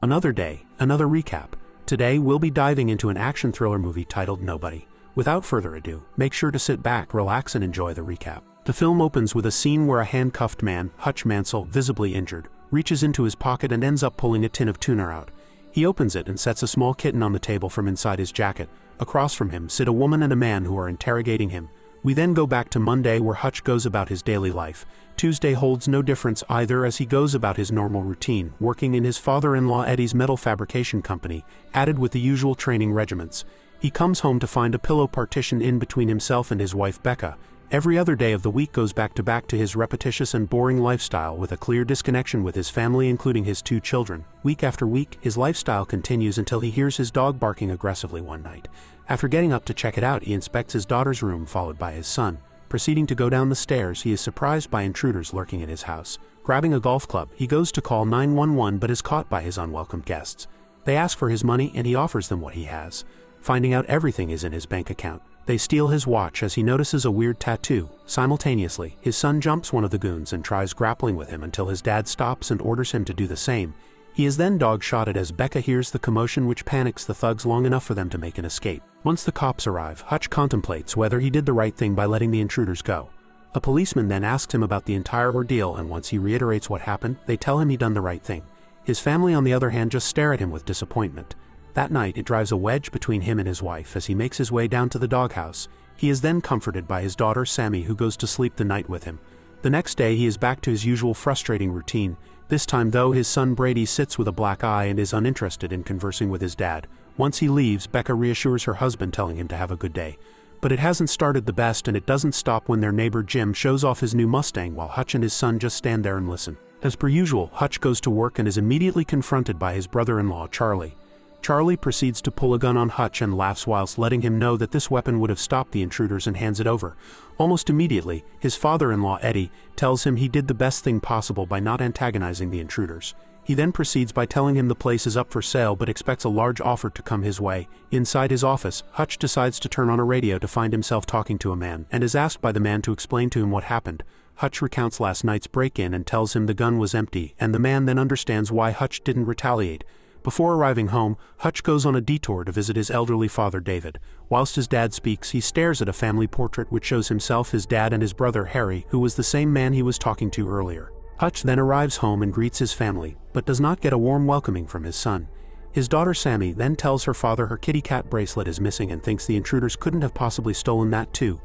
Another day, another recap. Today we'll be diving into an action thriller movie titled Nobody. Without further ado, make sure to sit back, relax and enjoy the recap. The film opens with a scene where a handcuffed man, Hutch Mansell, visibly injured, reaches into his pocket and ends up pulling a tin of tuna out. He opens it and sets a small kitten on the table from inside his jacket. Across from him sit a woman and a man who are interrogating him. We then go back to Monday where Hutch goes about his daily life. Tuesday holds no difference either as he goes about his normal routine, working in his father-in-law Eddie's metal fabrication company, added with the usual training regiments. He comes home to find a pillow partition in between himself and his wife Becca. Every other day of the week goes back to his repetitious and boring lifestyle with a clear disconnection with his family including his 2 children. Week after week, his lifestyle continues until he hears his dog barking aggressively one night. After getting up to check it out, he inspects his daughter's room followed by his son. Proceeding to go down the stairs, he is surprised by intruders lurking in his house. Grabbing a golf club, he goes to call 911 but is caught by his unwelcome guests. They ask for his money and he offers them what he has. Finding out everything is in his bank account, they steal his watch as he notices a weird tattoo. Simultaneously, his son jumps one of the goons and tries grappling with him until his dad stops and orders him to do the same. He is then dog-shotted as Becca hears the commotion which panics the thugs long enough for them to make an escape. Once the cops arrive, Hutch contemplates whether he did the right thing by letting the intruders go. A policeman then asks him about the entire ordeal and once he reiterates what happened, they tell him he done the right thing. His family on the other hand just stare at him with disappointment. That night it drives a wedge between him and his wife as he makes his way down to the doghouse. He is then comforted by his daughter Sammy who goes to sleep the night with him. The next day he is back to his usual frustrating routine. This time though his son Brady sits with a black eye and is uninterested in conversing with his dad. Once he leaves, Becca reassures her husband telling him to have a good day. But it hasn't started the best and it doesn't stop when their neighbor Jim shows off his new Mustang while Hutch and his son just stand there and listen. As per usual, Hutch goes to work and is immediately confronted by his brother-in-law Charlie. Charlie proceeds to pull a gun on Hutch and laughs whilst letting him know that this weapon would have stopped the intruders and hands it over. Almost immediately, his father-in-law Eddie tells him he did the best thing possible by not antagonizing the intruders. He then proceeds by telling him the place is up for sale but expects a large offer to come his way. Inside his office, Hutch decides to turn on a radio to find himself talking to a man and is asked by the man to explain to him what happened. Hutch recounts last night's break-in and tells him the gun was empty and the man then understands why Hutch didn't retaliate. Before arriving home, Hutch goes on a detour to visit his elderly father David. Whilst his dad speaks, he stares at a family portrait which shows himself, his dad and his brother Harry, who was the same man he was talking to earlier. Hutch then arrives home and greets his family, but does not get a warm welcoming from his son. His daughter Sammy then tells her father her kitty cat bracelet is missing and thinks the intruders couldn't have possibly stolen that too.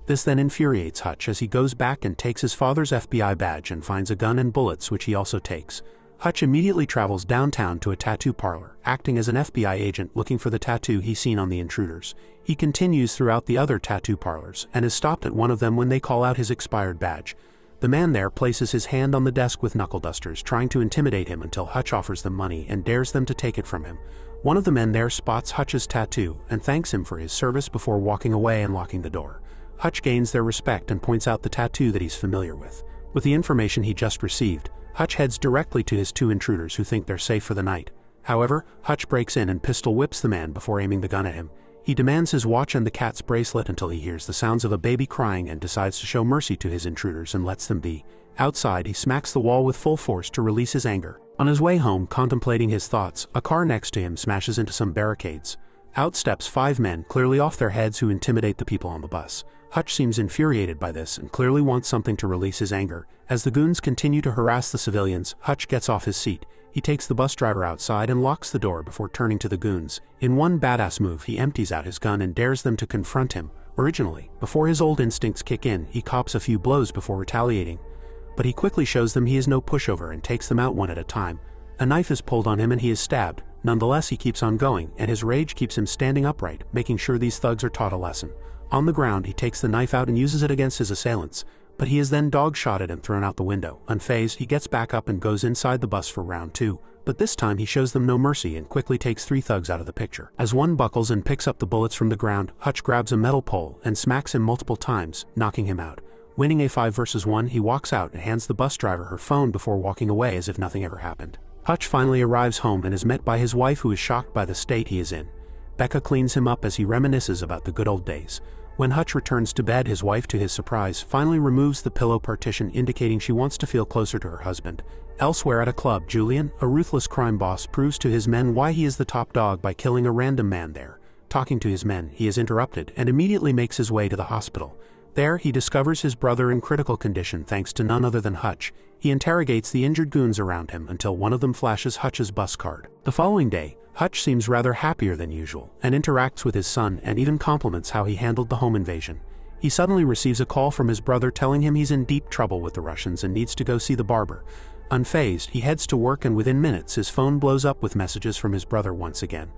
This then infuriates Hutch as he goes back and takes his father's FBI badge and finds a gun and bullets which he also takes. Hutch immediately travels downtown to a tattoo parlor, acting as an FBI agent looking for the tattoo he's seen on the intruders. He continues throughout the other tattoo parlors and is stopped at one of them when they call out his expired badge. The man there places his hand on the desk with knuckle dusters, trying to intimidate him until Hutch offers them money and dares them to take it from him. One of the men there spots Hutch's tattoo and thanks him for his service before walking away and locking the door. Hutch gains their respect and points out the tattoo that he's familiar with. With the information he just received, Hutch heads directly to his 2 intruders who think they're safe for the night. However, Hutch breaks in and pistol whips the man before aiming the gun at him. He demands his watch and the cat's bracelet until he hears the sounds of a baby crying and decides to show mercy to his intruders and lets them be. Outside, he smacks the wall with full force to release his anger. On his way home, contemplating his thoughts, a car next to him smashes into some barricades. Out steps 5 men, clearly off their heads, who intimidate the people on the bus. Hutch seems infuriated by this and clearly wants something to release his anger. As the goons continue to harass the civilians, Hutch gets off his seat. He takes the bus driver outside and locks the door before turning to the goons. In one badass move, he empties out his gun and dares them to confront him. Originally, before his old instincts kick in, he cops a few blows before retaliating. But he quickly shows them he is no pushover and takes them out one at a time. A knife is pulled on him and he is stabbed. Nonetheless, he keeps on going, and his rage keeps him standing upright, making sure these thugs are taught a lesson. On the ground, he takes the knife out and uses it against his assailants, but he is then dog-shotted and thrown out the window. Unfazed, he gets back up and goes inside the bus for round 2, but this time he shows them no mercy and quickly takes 3 thugs out of the picture. As one buckles and picks up the bullets from the ground, Hutch grabs a metal pole and smacks him multiple times, knocking him out. Winning a 5 versus 1, he walks out and hands the bus driver her phone before walking away as if nothing ever happened. Hutch finally arrives home and is met by his wife, who is shocked by the state he is in. Becca cleans him up as he reminisces about the good old days. When Hutch returns to bed, his wife, to his surprise, finally removes the pillow partition, indicating she wants to feel closer to her husband. Elsewhere at a club, Julian, a ruthless crime boss, proves to his men why he is the top dog by killing a random man there. Talking to his men, he is interrupted and immediately makes his way to the hospital. There, he discovers his brother in critical condition thanks to none other than Hutch. He interrogates the injured goons around him until one of them flashes Hutch's bus card. The following day, Hutch seems rather happier than usual and interacts with his son and even compliments how he handled the home invasion. He suddenly receives a call from his brother telling him he's in deep trouble with the Russians and needs to go see the barber. Unfazed, he heads to work, and within minutes his phone blows up with messages from his brother once again.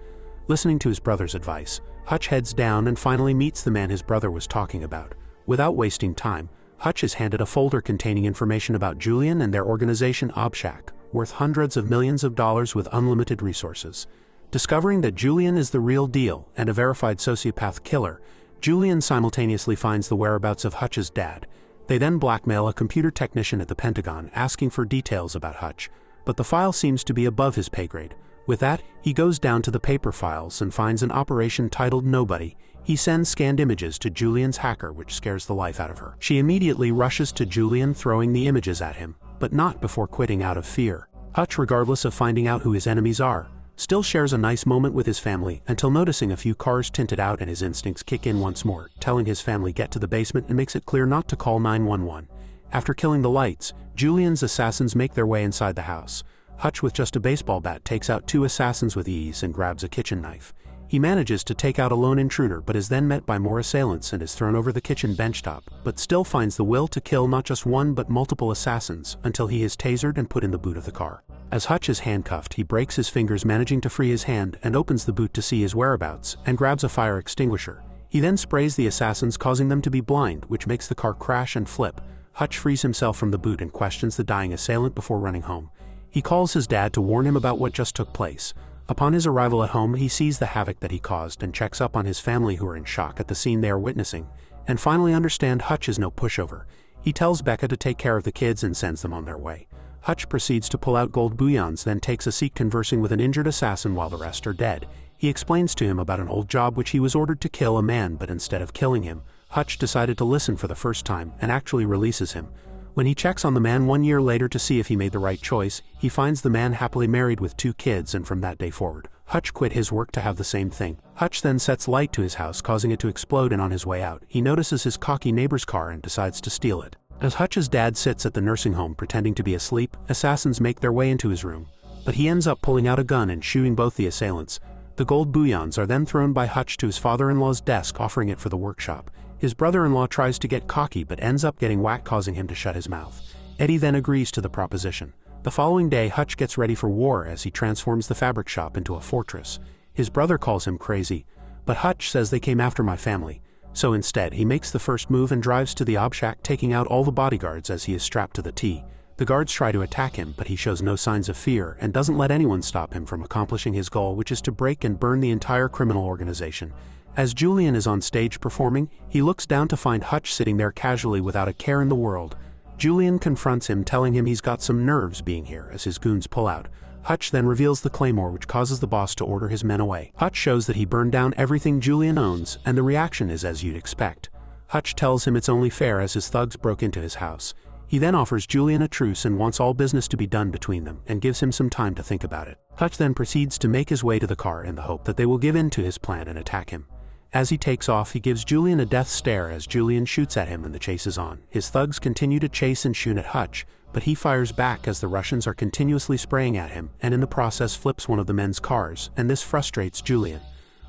Listening to his brother's advice, Hutch heads down and finally meets the man his brother was talking about. Without wasting time, Hutch is handed a folder containing information about Julian and their organization Obshak, worth hundreds of millions of dollars with unlimited resources. Discovering that Julian is the real deal and a verified sociopath killer, Julian simultaneously finds the whereabouts of Hutch's dad. They then blackmail a computer technician at the Pentagon asking for details about Hutch, but the file seems to be above his pay grade. With that, he goes down to the paper files and finds an operation titled Nobody. He sends scanned images to Julian's hacker, which scares the life out of her. She immediately rushes to Julian, throwing the images at him, but not before quitting out of fear. Hutch, regardless of finding out who his enemies are, still shares a nice moment with his family until noticing a few cars tinted out, and his instincts kick in once more, telling his family get to the basement and makes it clear not to call 911. After killing the lights, Julian's assassins make their way inside the house. Hutch, with just a baseball bat, takes out two assassins with ease and grabs a kitchen knife. He manages to take out a lone intruder, but is then met by more assailants and is thrown over the kitchen benchtop, but still finds the will to kill not just one but multiple assassins until he is tasered and put in the boot of the car. As Hutch is handcuffed, he breaks his fingers, managing to free his hand, and opens the boot to see his whereabouts and grabs a fire extinguisher. He then sprays the assassins, causing them to be blind, which makes the car crash and flip. Hutch frees himself from the boot and questions the dying assailant before running home. He calls his dad to warn him about what just took place. Upon his arrival at home, he sees the havoc that he caused and checks up on his family, who are in shock at the scene they are witnessing, and finally understand Hutch is no pushover. He tells Becca to take care of the kids and sends them on their way. Hutch proceeds to pull out gold bullions, then takes a seat conversing with an injured assassin while the rest are dead. He explains to him about an old job which he was ordered to kill a man, but instead of killing him, Hutch decided to listen for the first time and actually releases him. When he checks on the man 1 year later to see if he made the right choice, he finds the man happily married with 2 kids, and from that day forward, Hutch quit his work to have the same thing. Hutch then sets light to his house, causing it to explode, and on his way out, he notices his cocky neighbor's car and decides to steal it. As Hutch's dad sits at the nursing home pretending to be asleep, assassins make their way into his room, but he ends up pulling out a gun and shooting both the assailants. The gold bullions are then thrown by Hutch to his father-in-law's desk, offering it for the workshop. His brother-in-law tries to get cocky but ends up getting whacked, causing him to shut his mouth. Eddie then agrees to the proposition. The following day, Hutch gets ready for war as he transforms the fabric shop into a fortress. His brother calls him crazy, but Hutch says they came after my family. So instead, he makes the first move and drives to the Obshak, taking out all the bodyguards as he is strapped to the T. The guards try to attack him, but he shows no signs of fear and doesn't let anyone stop him from accomplishing his goal, which is to break and burn the entire criminal organization. As Julian is on stage performing, he looks down to find Hutch sitting there casually without a care in the world. Julian confronts him, telling him he's got some nerves being here as his goons pull out. Hutch then reveals the claymore, which causes the boss to order his men away. Hutch shows that he burned down everything Julian owns, and the reaction is as you'd expect. Hutch tells him it's only fair as his thugs broke into his house. He then offers Julian a truce and wants all business to be done between them, and gives him some time to think about it. Hutch then proceeds to make his way to the car in the hope that they will give in to his plan and attack him. As he takes off, he gives Julian a death stare as Julian shoots at him and the chase is on. His thugs continue to chase and shoot at Hutch, but he fires back as the Russians are continuously spraying at him, and in the process flips one of the men's cars, and this frustrates Julian.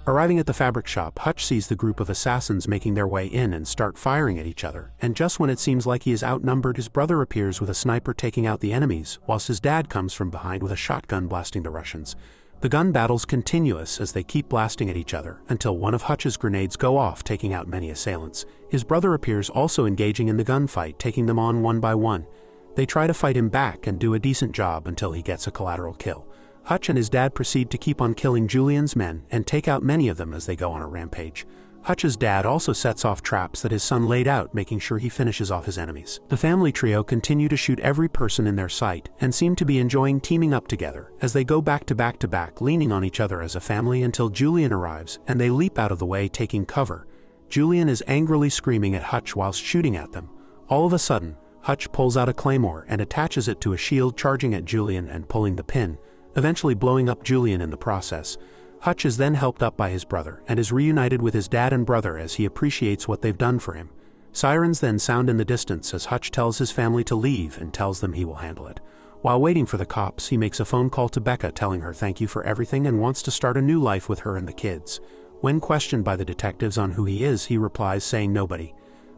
Arriving at the fabric shop, Hutch sees the group of assassins making their way in and start firing at each other, and just when it seems like he is outnumbered, his brother appears with a sniper taking out the enemies, whilst his dad comes from behind with a shotgun blasting the Russians. The gun battle's continuous as they keep blasting at each other until one of Hutch's grenades go off, taking out many assailants. His brother appears also engaging in the gunfight, taking them on one by one. They try to fight him back and do a decent job until he gets a collateral kill. Hutch and his dad proceed to keep on killing Julian's men and take out many of them as they go on a rampage. Hutch's dad also sets off traps that his son laid out, making sure he finishes off his enemies. The family trio continue to shoot every person in their sight and seem to be enjoying teaming up together as they go back to back to back, leaning on each other as a family until Julian arrives and they leap out of the way, taking cover. Julian is angrily screaming at Hutch whilst shooting at them. All of a sudden, Hutch pulls out a claymore and attaches it to a shield, charging at Julian and pulling the pin, eventually blowing up Julian in the process. Hutch is then helped up by his brother and is reunited with his dad and brother as he appreciates what they've done for him. Sirens then sound in the distance as Hutch tells his family to leave and tells them he will handle it. While waiting for the cops, he makes a phone call to Becca telling her thank you for everything and wants to start a new life with her and the kids. When questioned by the detectives on who he is, he replies saying nobody.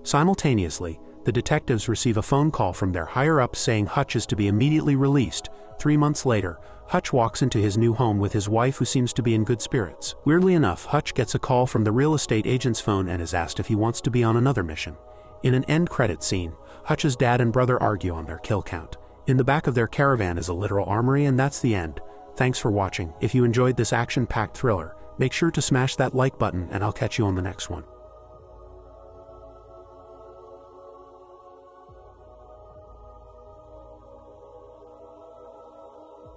Simultaneously, the detectives receive a phone call from their higher-ups saying Hutch is to be immediately released. 3 months later, Hutch walks into his new home with his wife, who seems to be in good spirits. Weirdly enough, Hutch gets a call from the real estate agent's phone and is asked if he wants to be on another mission. In an end credit scene, Hutch's dad and brother argue on their kill count. In the back of their caravan is a literal armory, and that's the end. Thanks for watching. If you enjoyed this action-packed thriller, make sure to smash that like button and I'll catch you on the next one.